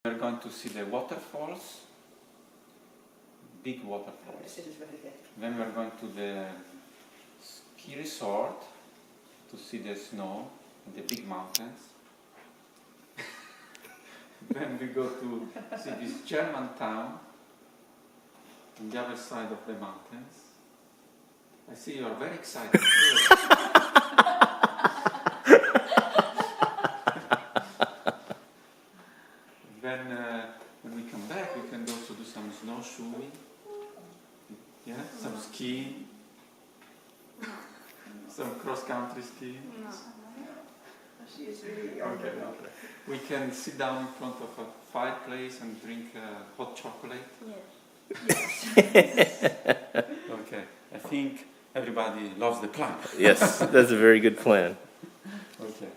We're going to see the waterfalls, big waterfalls. Then we're going to the ski resort to see the snow and the big mountains. Then we go to see this German town on the other side of the mountains. I see you are very excited. Then when we come back, we can also do some snowshoeing, yeah, some skiing, some cross-country skiing. No. She is really Okay. We can sit down in front of a fireplace and drink hot chocolate. Yes. Okay, I think everybody loves the plan. Yes, that's a very good plan. Okay.